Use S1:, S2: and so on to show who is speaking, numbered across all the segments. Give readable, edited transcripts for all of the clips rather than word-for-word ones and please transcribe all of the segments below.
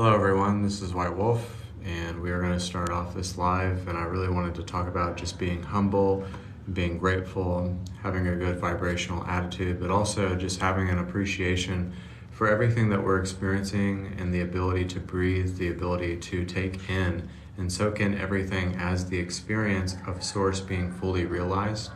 S1: Hello everyone, this is White Wolf, and we are going to start off this live, and I really wanted to talk about just being humble, being grateful, having a good vibrational attitude, but also just having an appreciation for everything that we're experiencing and the ability to breathe, the ability to take in and soak in everything as the experience of Source being fully realized,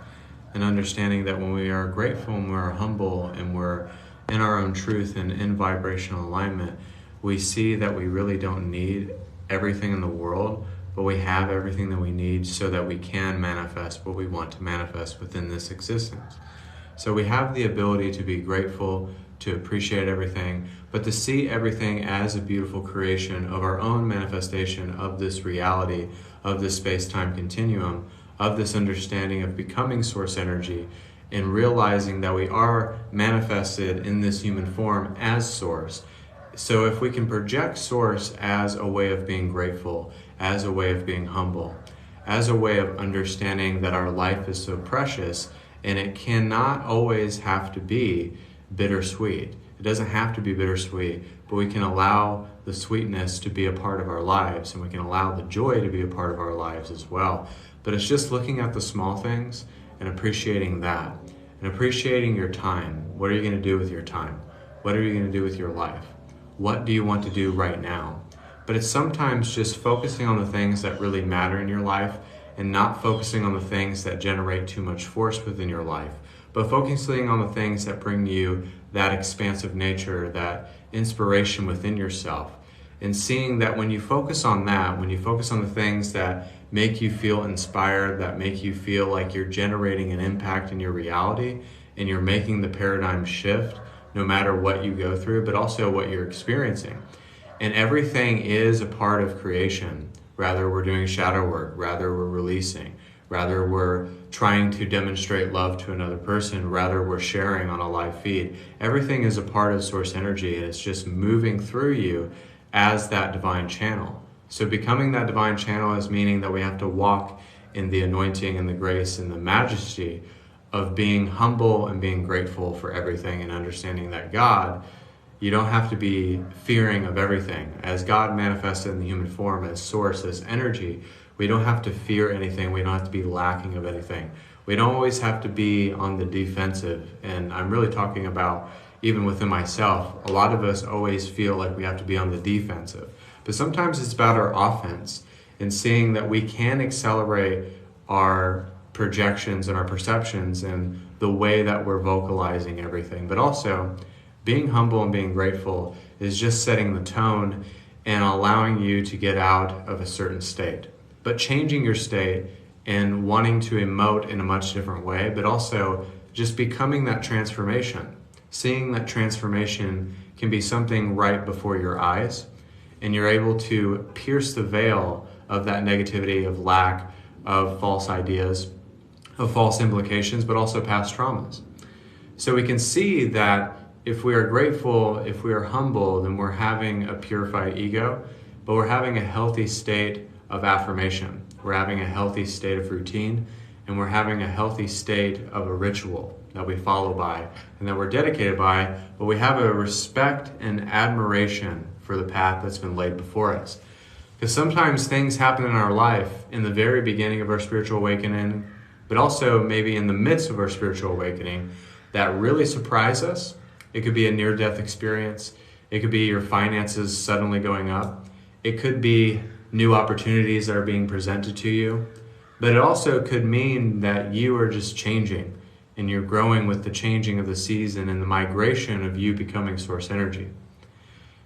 S1: and understanding that when we are grateful and we're humble and we're in our own truth and in vibrational alignment, we see that we really don't need everything in the world, but we have everything that we need so that we can manifest what we want to manifest within this existence. So we have the ability to be grateful, to appreciate everything, but to see everything as a beautiful creation of our own manifestation of this reality, of this space-time continuum, of this understanding of becoming source energy, and realizing that we are manifested in this human form as source. So if we can project Source as a way of being grateful, as a way of being humble, as a way of understanding that our life is so precious and it cannot always have to be bittersweet. It doesn't have to be bittersweet, but we can allow the sweetness to be a part of our lives, and we can allow the joy to be a part of our lives as well. But it's just looking at the small things and appreciating that, and appreciating your time. What are you going to do with your time? What are you going to do with your life? What do you want to do right now? But it's sometimes just focusing on the things that really matter in your life and not focusing on the things that generate too much force within your life, but focusing on the things that bring you that expansive nature, that inspiration within yourself. And seeing that when you focus on that, when you focus on the things that make you feel inspired, that make you feel like you're generating an impact in your reality and you're making the paradigm shift, no matter what you go through, but also what you're experiencing. And everything is a part of creation. Rather we're doing shadow work, rather we're releasing, rather we're trying to demonstrate love to another person, rather we're sharing on a live feed. Everything is a part of source energy, and it's just moving through you as that divine channel. So becoming that divine channel is meaning that we have to walk in the anointing and the grace and the majesty of being humble and being grateful for everything, and understanding that God, you don't have to be fearing of everything. As God manifested in the human form, as source, as energy, we don't have to fear anything. We don't have to be lacking of anything. We don't always have to be on the defensive. And I'm really talking about even within myself. A lot of us always feel like we have to be on the defensive. But sometimes it's about our offense, and seeing that we can accelerate our projections and our perceptions and the way that we're vocalizing everything. But also, being humble and being grateful is just setting the tone and allowing you to get out of a certain state. But changing your state and wanting to emote in a much different way, but also just becoming that transformation. Seeing that transformation can be something right before your eyes, and you're able to pierce the veil of that negativity, of lack, of false ideas, of false implications, but also past traumas. So we can see that if we are grateful, if we are humble, then we're having a purified ego, but we're having a healthy state of affirmation. We're having a healthy state of routine, and we're having a healthy state of a ritual that we follow by and that we're dedicated by, but we have a respect and admiration for the path that's been laid before us. Because sometimes things happen in our life in the very beginning of our spiritual awakening, but also maybe in the midst of our spiritual awakening, that really surprise us. It could be a near-death experience. It could be your finances suddenly going up. It could be new opportunities that are being presented to you. But it also could mean that you are just changing, and you're growing with the changing of the season and the migration of you becoming source energy.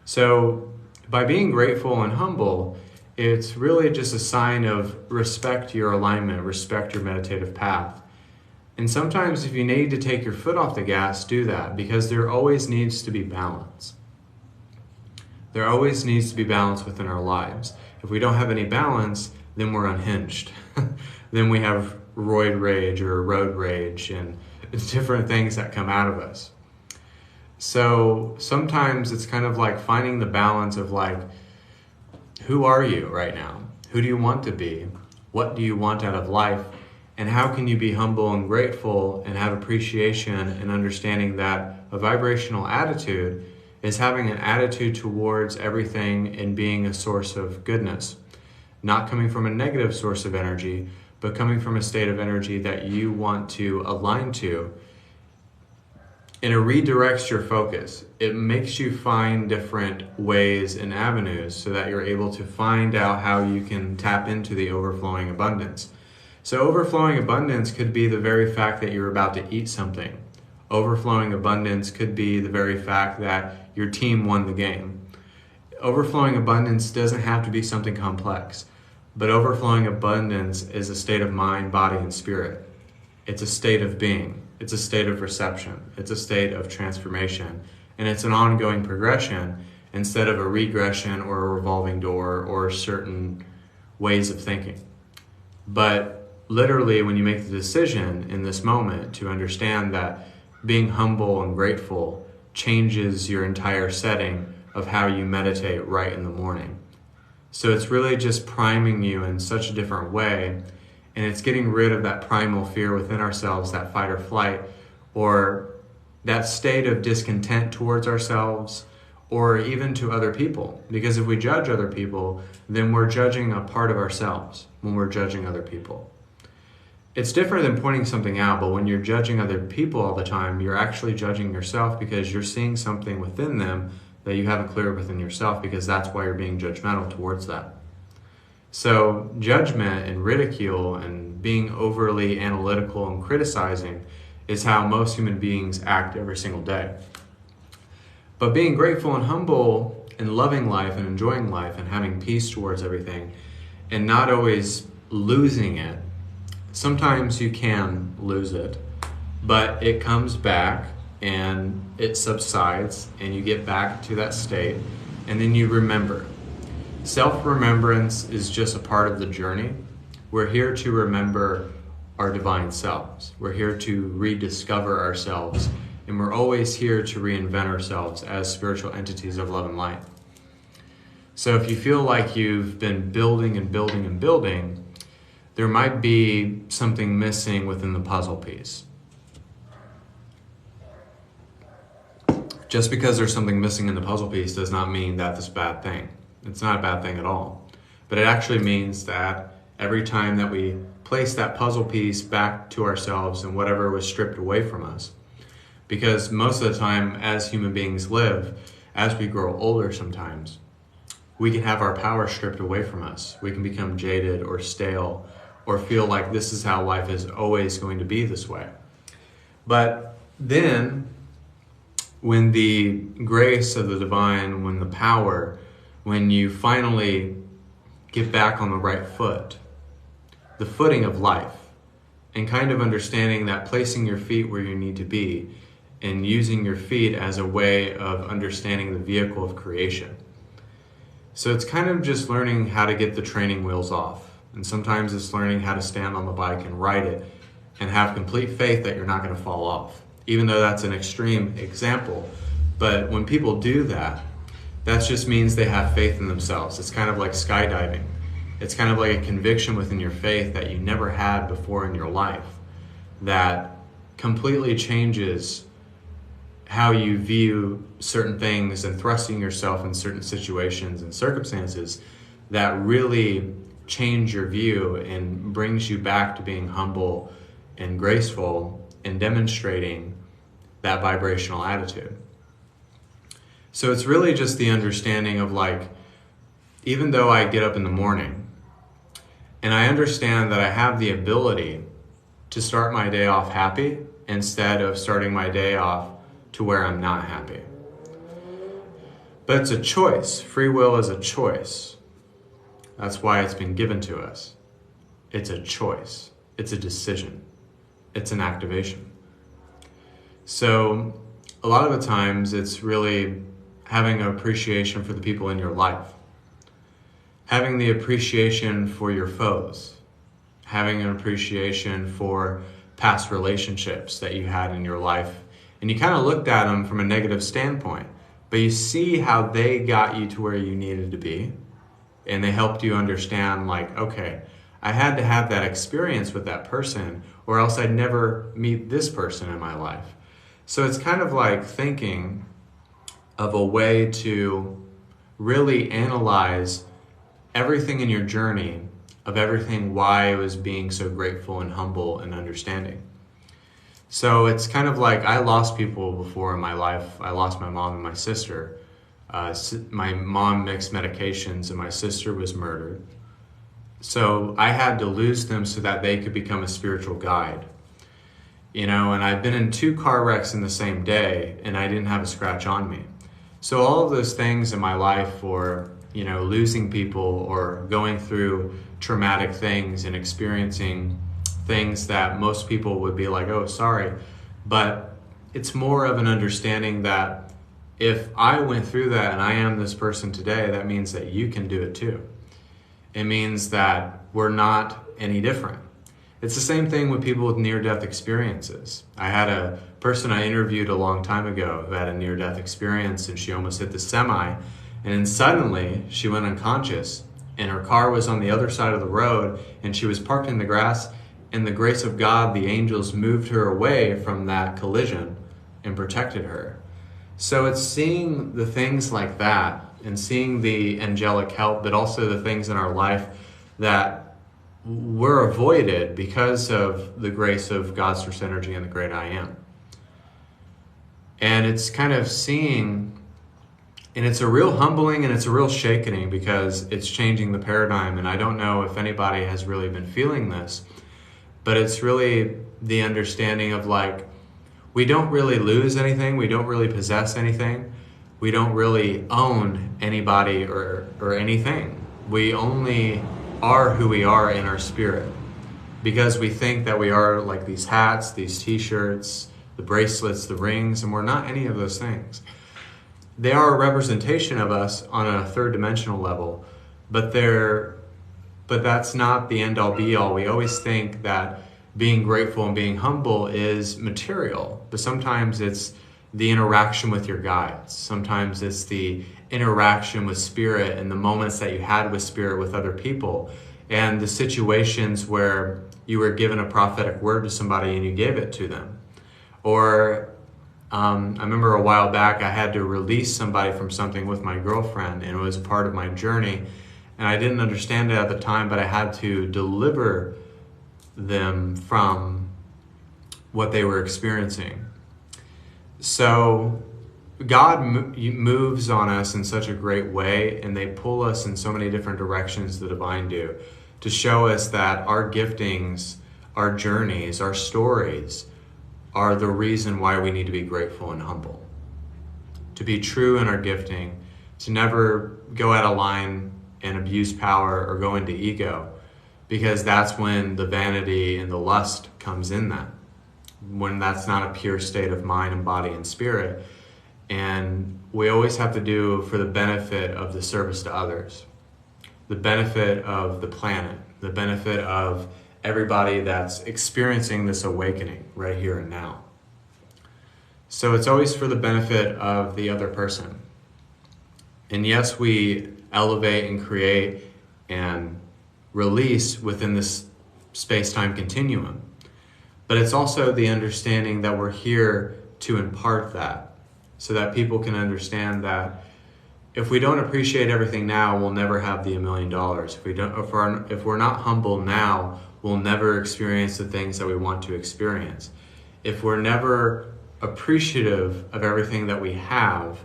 S1: So by being grateful and humble, it's really just a sign of respect your alignment, respect your meditative path. And sometimes if you need to take your foot off the gas, do that, because there always needs to be balance. There always needs to be balance within our lives. If we don't have any balance, then we're unhinged. Then we have roid rage or road rage and different things that come out of us. So sometimes it's kind of like finding the balance of like, who are you right now? Who do you want to be? What do you want out of life? And how can you be humble and grateful and have appreciation and understanding that a vibrational attitude is having an attitude towards everything and being a source of goodness. Not coming from a negative source of energy, but coming from a state of energy that you want to align to. And it redirects your focus. It makes you find different ways and avenues so that you're able to find out how you can tap into the overflowing abundance. So overflowing abundance could be the very fact that you're about to eat something. Overflowing abundance could be the very fact that your team won the game. Overflowing abundance doesn't have to be something complex, but overflowing abundance is a state of mind, body, and spirit. It's a state of being. It's a state of reception. It's a state of transformation. And it's an ongoing progression instead of a regression or a revolving door or certain ways of thinking. But literally, when you make the decision in this moment to understand that being humble and grateful changes your entire setting of how you meditate right in the morning. So it's really just priming you in such a different way, and it's getting rid of that primal fear within ourselves, that fight or flight, or that state of discontent towards ourselves, or even to other people. Because if we judge other people, then we're judging a part of ourselves when we're judging other people. It's different than pointing something out, but when you're judging other people all the time, you're actually judging yourself because you're seeing something within them that you haven't cleared within yourself, because that's why you're being judgmental towards that. So judgment and ridicule and being overly analytical and criticizing is how most human beings act every single day. But being grateful and humble and loving life and enjoying life and having peace towards everything and not always losing it, sometimes you can lose it, but it comes back and it subsides and you get back to that state and then you remember. Self-remembrance is just a part of the journey. We're here to remember our divine selves. We're here to rediscover ourselves, and we're always here to reinvent ourselves as spiritual entities of love and light. So if you feel like you've been building and building and building, there might be something missing within the puzzle piece. Just because there's something missing in the puzzle piece does not mean that that's a bad thing. It's not a bad thing at all. But it actually means that every time that we place that puzzle piece back to ourselves and whatever was stripped away from us, because most of the time as human beings live, as we grow older sometimes, we can have our power stripped away from us. We can become jaded or stale or feel like this is how life is always going to be this way. But then when the grace of the divine, when the power, when you finally get back on the right foot, the footing of life, and kind of understanding that placing your feet where you need to be and using your feet as a way of understanding the vehicle of creation. So it's kind of just learning how to get the training wheels off. And sometimes it's learning how to stand on the bike and ride it and have complete faith that you're not going to fall off, even though that's an extreme example. But when people do that, that just means they have faith in themselves. It's kind of like skydiving. It's kind of like a conviction within your faith that you never had before in your life that completely changes how you view certain things and thrusting yourself in certain situations and circumstances that really change your view and brings you back to being humble and graceful and demonstrating that vibrational attitude. So it's really just the understanding of like, even though I get up in the morning and I understand that I have the ability to start my day off happy instead of starting my day off to where I'm not happy. But it's a choice. Free will is a choice. That's why it's been given to us. It's a choice. It's a decision. It's an activation. So a lot of the times it's really having an appreciation for the people in your life, having the appreciation for your foes, having an appreciation for past relationships that you had in your life. And you kind of looked at them from a negative standpoint, but you see how they got you to where you needed to be. And they helped you understand like, okay, I had to have that experience with that person or else I'd never meet this person in my life. So it's kind of like thinking of a way to really analyze everything in your journey, of everything why I was being so grateful and humble and understanding. So it's kind of like I lost people before in my life. I lost my mom and my sister. My mom mixed medications and my sister was murdered. So I had to lose them so that they could become a spiritual guide. And I've been in 2 car wrecks in the same day and I didn't have a scratch on me. So all of those things in my life, or losing people or going through traumatic things and experiencing things that most people would be like, oh, sorry. But it's more of an understanding that if I went through that and I am this person today, that means that you can do it too. It means that we're not any different. It's the same thing with people with near-death experiences. I had a person I interviewed a long time ago who had a near-death experience, and she almost hit the semi, and then suddenly she went unconscious, and her car was on the other side of the road, and she was parked in the grass, and the grace of God, the angels moved her away from that collision and protected her. So it's seeing the things like that and seeing the angelic help, but also the things in our life that were avoided because of the grace of God's source energy and the great I am. And it's kind of seeing, and it's a real humbling and it's a real shaking because it's changing the paradigm. And I don't know if anybody has really been feeling this, but it's really the understanding of we don't really lose anything. We don't really possess anything. We don't really own anybody or anything. We only are who we are in our spirit, because we think that we are like these hats, these t-shirts, the bracelets, the rings, and we're not any of those things. They are a representation of us on a 3rd dimensional level, but that's not the end all be all. We always think that being grateful and being humble is material, but sometimes it's the interaction with your guides. Sometimes it's the interaction with spirit and the moments that you had with spirit with other people, and the situations where you were given a prophetic word to somebody and you gave it to them. Or I remember a while back I had to release somebody from something with my girlfriend, and it was part of my journey, and I didn't understand it at the time, but I had to deliver them from what they were experiencing. So God moves on us in such a great way, and they pull us in so many different directions, the divine do, to show us that our giftings, our journeys, our stories are the reason why we need to be grateful and humble. To be true in our gifting, to never go out of line and abuse power or go into ego, because that's when the vanity and the lust comes in that. When that's not a pure state of mind and body and spirit. And we always have to do for the benefit of the service to others, the benefit of the planet, the benefit of everybody that's experiencing this awakening right here and now. So it's always for the benefit of the other person. And yes, we elevate and create and release within this space-time continuum. But it's also the understanding that we're here to impart that, so that people can understand that if we don't appreciate everything now, we'll never have the $1 million. If we're not humble now, we'll never experience the things that we want to experience. If we're never appreciative of everything that we have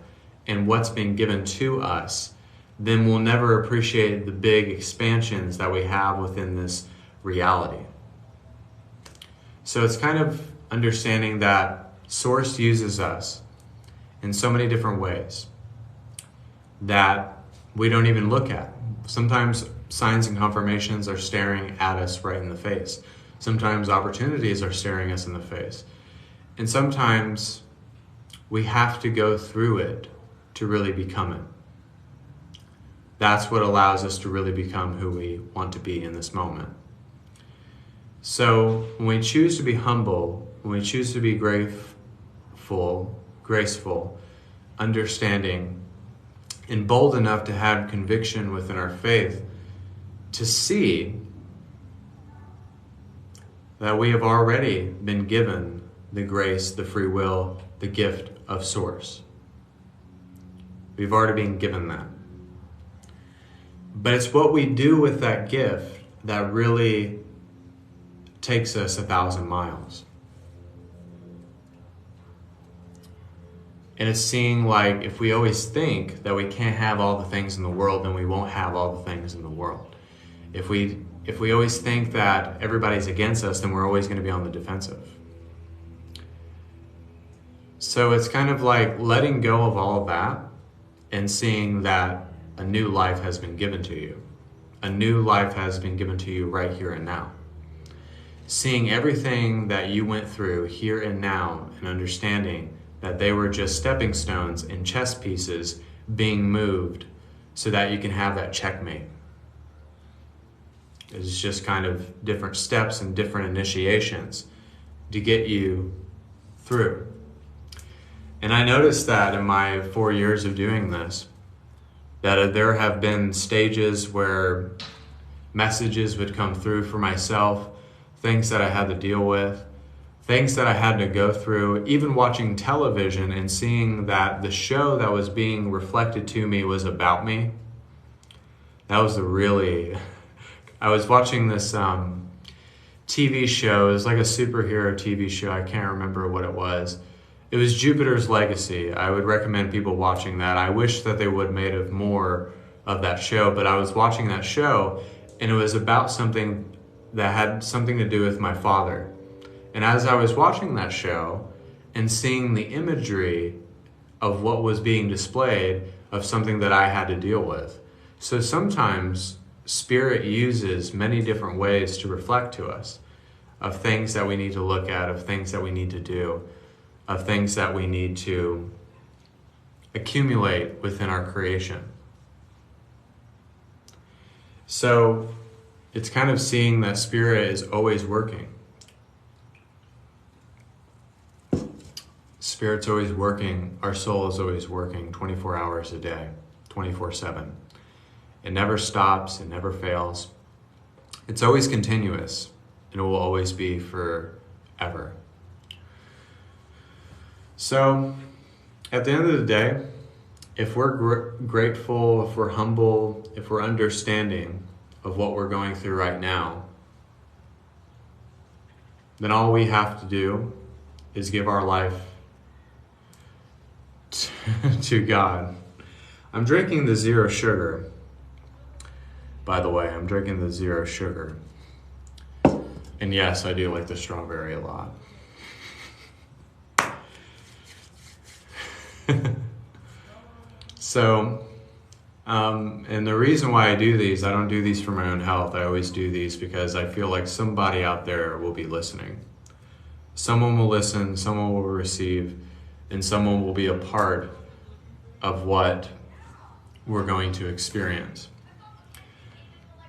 S1: and what's been given to us, then we'll never appreciate the big expansions that we have within this reality. So it's kind of understanding that Source uses us in so many different ways that we don't even look at. Sometimes signs and confirmations are staring at us right in the face. Sometimes opportunities are staring us in the face. And sometimes we have to go through it to really become it. That's what allows us to really become who we want to be in this moment. So when we choose to be humble, when we choose to be grateful, graceful, understanding, and bold enough to have conviction within our faith, to see that we have already been given the grace, the free will, the gift of Source. We've already been given that. But it's what we do with that gift that really takes us 1,000 miles. And it's seeing, like, if we always think that we can't have all the things in the world, then we won't have all the things in the world. If we always think that everybody's against us, then we're always going to be on the defensive. So it's kind of like letting go of all of that and seeing that a new life has been given to you. A new life has been given to you right here and now. Seeing everything that you went through here and now and understanding that they were just stepping stones and chess pieces being moved so that you can have that checkmate. It's just kind of different steps and different initiations to get you through. And I noticed that in my 4 years of doing this, that there have been stages where messages would come through for myself, things that I had to deal with, things that I had to go through, even watching television and seeing that the show that was being reflected to me was about me. That was I was watching this TV show. It was like a superhero TV show. I can't remember what it was. It was Jupiter's Legacy. I would recommend people watching that. I wish that they would have made more of that show, but I was watching that show and it was about something that had something to do with my father. And as I was watching that show and seeing the imagery of what was being displayed of something that I had to deal with. So sometimes Spirit uses many different ways to reflect to us of things that we need to look at, of things that we need to do, of things that we need to accumulate within our creation. So it's kind of seeing that Spirit is always working. Spirit's always working. Our soul is always working 24 hours a day, 24/7. It never stops. It never fails. It's always continuous, and it will always be forever. So, at the end of the day, if we're grateful, if we're humble, if we're understanding of what we're going through right now, then all we have to do is give our life to God. I'm drinking the zero sugar. By the way, I'm drinking the zero sugar. And yes, I do like the strawberry a lot. So, and the reason why I do these, I don't do these for my own health. I always do these because I feel like somebody out there will be listening. Someone will listen, someone will receive, and someone will be a part of what we're going to experience.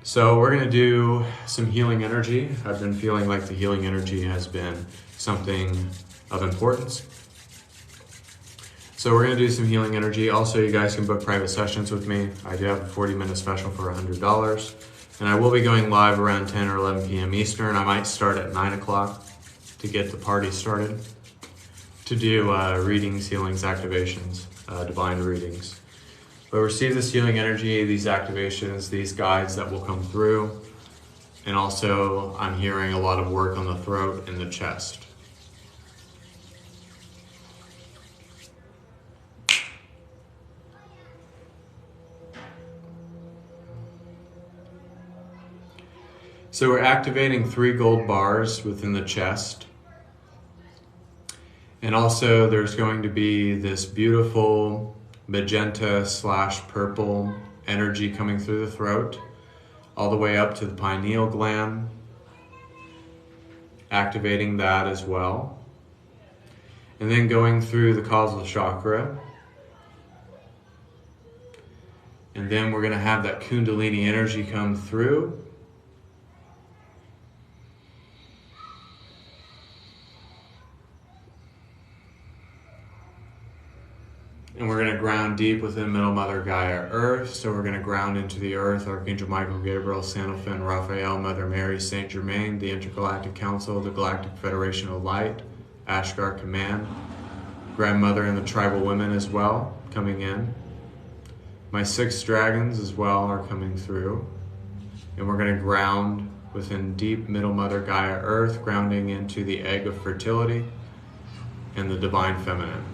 S1: So we're going to do some healing energy. I've been feeling like the healing energy has been something of importance. So we're going to do some healing energy. Also, you guys can book private sessions with me. I do have a 40-minute special for $100. And I will be going live around 10 or 11 p.m. Eastern. I might start at 9 o'clock to get the party started, to do readings, healings, activations, divine readings. But receive this healing energy, these activations, these guides that will come through. And also, I'm hearing a lot of work on the throat and the chest. So we're activating 3 gold bars within the chest. And also there's going to be this beautiful magenta/purple energy coming through the throat, all the way up to the pineal gland, activating that as well. And then going through the causal chakra. And then we're going to have that Kundalini energy come through. And we're going to ground deep within Middle Mother Gaia Earth. So we're going to ground into the Earth, Archangel Michael, Gabriel, Sandalphon, Raphael, Mother Mary, Saint Germain, the Intergalactic Council, the Galactic Federation of Light, Ashgar Command, Grandmother and the Tribal Women as well, coming in. My 6 dragons as well are coming through. And we're going to ground within deep middle Mother Gaia Earth, grounding into the egg of fertility and the divine feminine.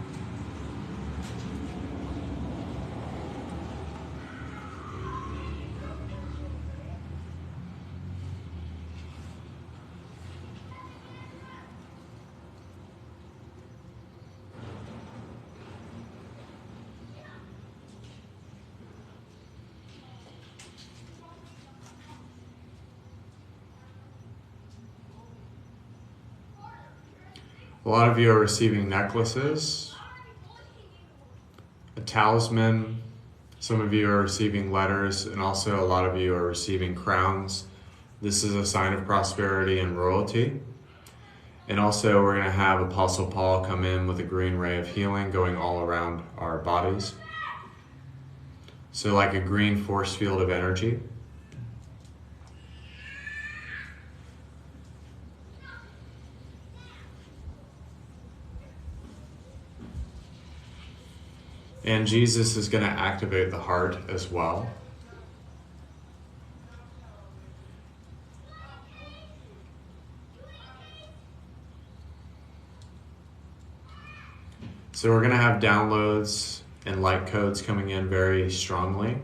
S1: A lot of you are receiving necklaces, a talisman. Some of you are receiving letters, and also a lot of you are receiving crowns. This is a sign of prosperity and royalty. And also we're going to have Apostle Paul come in with a green ray of healing going all around our bodies. So like a green force field of energy. And Jesus is going to activate the heart as well. So we're going to have downloads and light codes coming in very strongly.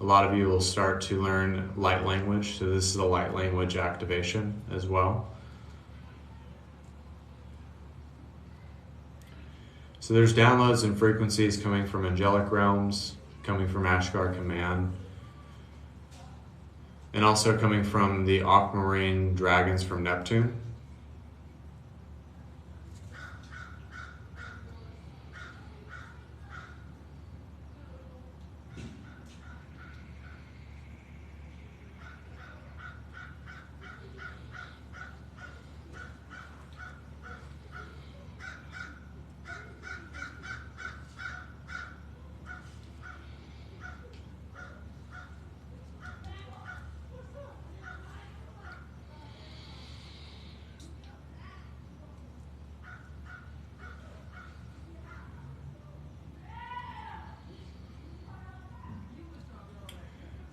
S1: A lot of you will start to learn light language, so this is a light language activation as well. So there's downloads and frequencies coming from angelic realms, coming from Ashgar Command, and also coming from the aquamarine dragons from Neptune.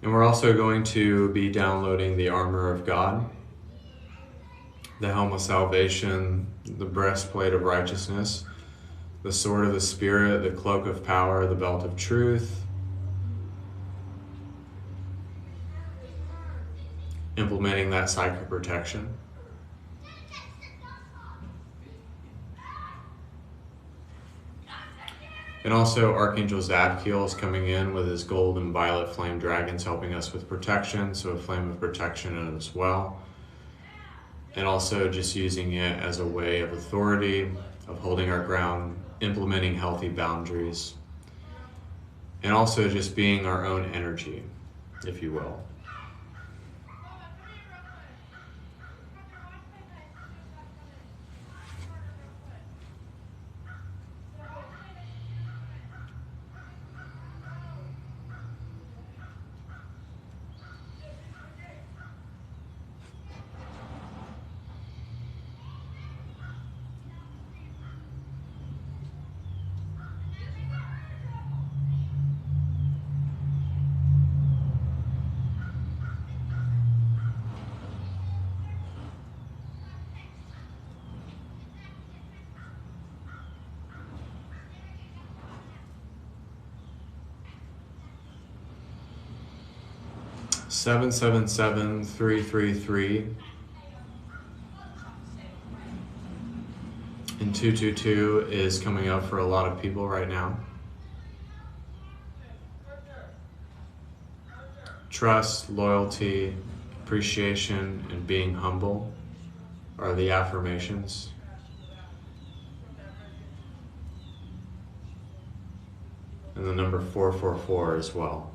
S1: And we're also going to be downloading the armor of God, the helm of salvation, the breastplate of righteousness, the sword of the Spirit, the cloak of power, the belt of truth, implementing that psychic protection. And also Archangel Zadkiel is coming in with his gold and violet flame dragons helping us with protection, so a flame of protection as well. And also just using it as a way of authority, of holding our ground, implementing healthy boundaries, and also just being our own energy, if you will. Seven, 333 and 222 is coming up for a lot of people right now. Trust, loyalty, appreciation, and being humble are the affirmations. And the number 444 as well.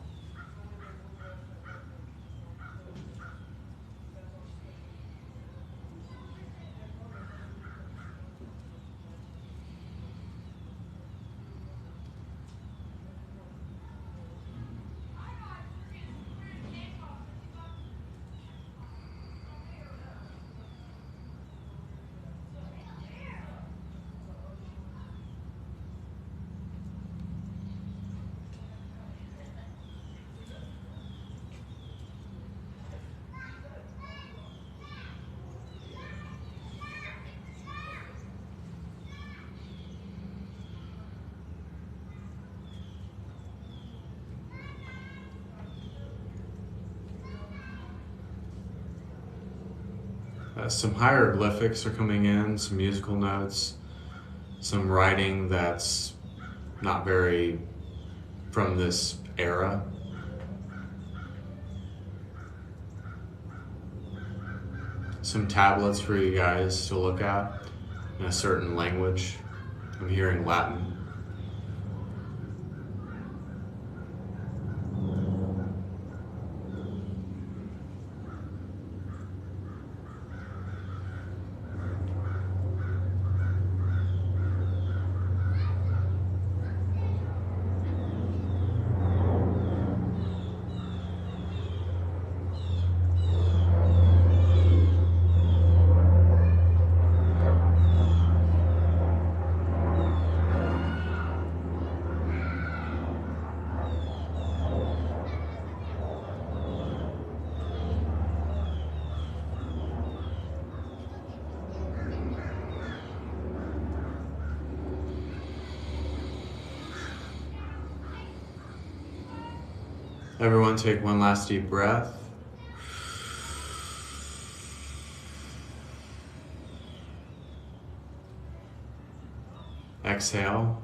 S1: Some hieroglyphics are coming in, some musical notes, some writing that's not very from this era. Some tablets for you guys to look at in a certain language. I'm hearing Latin. Everyone take one last deep breath. Exhale.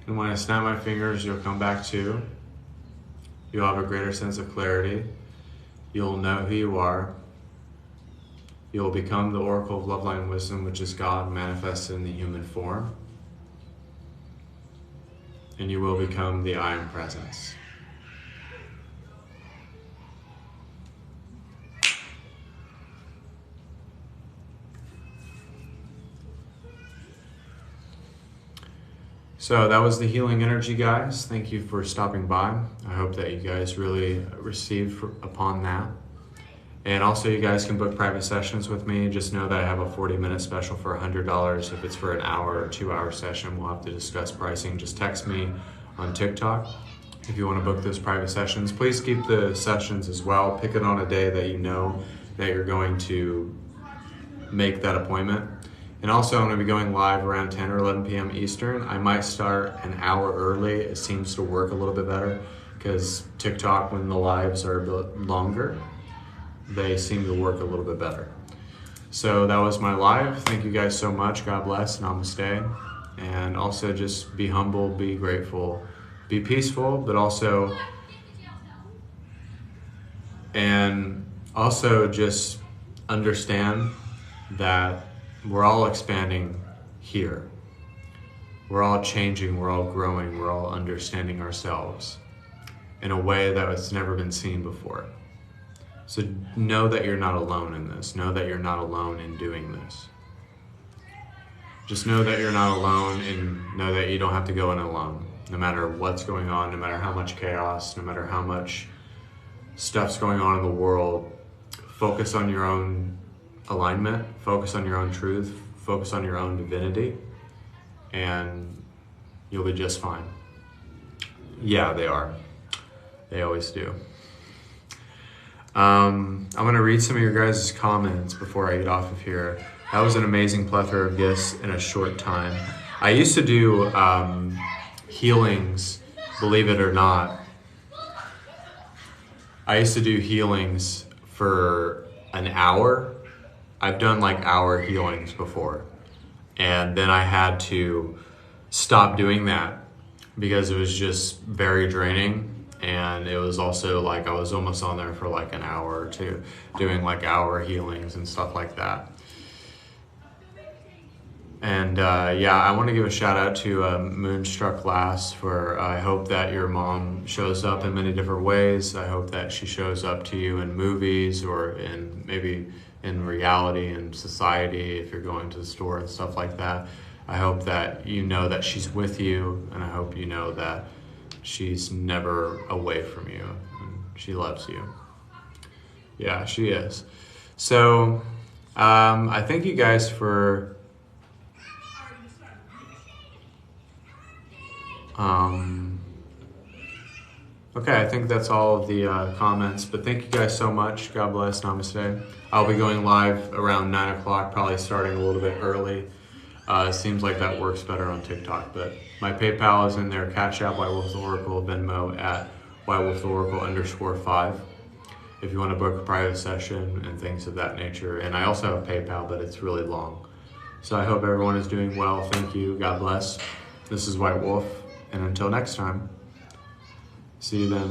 S1: And when I snap my fingers, you'll come back to. You'll have a greater sense of clarity. You'll know who you are. You'll become the oracle of love, light, and wisdom, which is God manifested in the human form. And you will become the I am presence. So that was the healing energy, guys. Thank you for stopping by. I hope that you guys really received upon that. And also, you guys can book private sessions with me. Just know that I have a 40-minute special for $100. If it's for an hour or 2-hour session, we'll have to discuss pricing. Just text me on TikTok if you want to book those private sessions. Please keep the sessions as well. Pick it on a day that you know that you're going to make that appointment. And also, I'm going to be going live around 10 or 11 p.m. Eastern. I might start an hour early. It seems to work a little bit better because TikTok, when the lives are a bit longer, they seem to work a little bit better. So that was my live. Thank you guys so much. God bless. Namaste. And also just be humble, be grateful, be peaceful, but also just understand that we're all expanding here. We're all changing, we're all growing, we're all understanding ourselves in a way that has never been seen before. So know that you're not alone in this. Know that you're not alone in doing this. Just know that you're not alone, and know that you don't have to go in alone. No matter what's going on, no matter how much chaos, no matter how much stuff's going on in the world, focus on your own alignment, focus on your own truth, focus on your own divinity, and you'll be just fine. Yeah, they are. They always do. I'm going to read some of your guys' comments before I get off of here. That was an amazing plethora of gifts in a short time. I used to do healings, believe it or not. I used to do healings for an hour. I've done like hour healings before. And then I had to stop doing that because it was just very draining. And it was also like I was almost on there for like an hour or two doing like hour healings and stuff like that. And yeah, I want to give a shout out to Moonstruck Lass for I hope that your mom shows up in many different ways. I hope that she shows up to you in movies or in maybe in reality and society if you're going to the store and stuff like that. I hope that you know that she's with you, and I hope you know that she's never away from you and she loves you. Yeah, she is. So I thank you guys for okay, I think that's all of the comments, but thank you guys so much. God bless. Namaste. I'll be going live around 9 o'clock, probably starting a little bit early. It seems like that works better on TikTok, but my PayPal is in there, Cashapp, whitewolftheoracle, Venmo at whitewolftheoracle_5. If you want to book a private session and things of that nature. And I also have PayPal, but it's really long. So I hope everyone is doing well. Thank you. God bless. This is White Wolf. And until next time, see you then.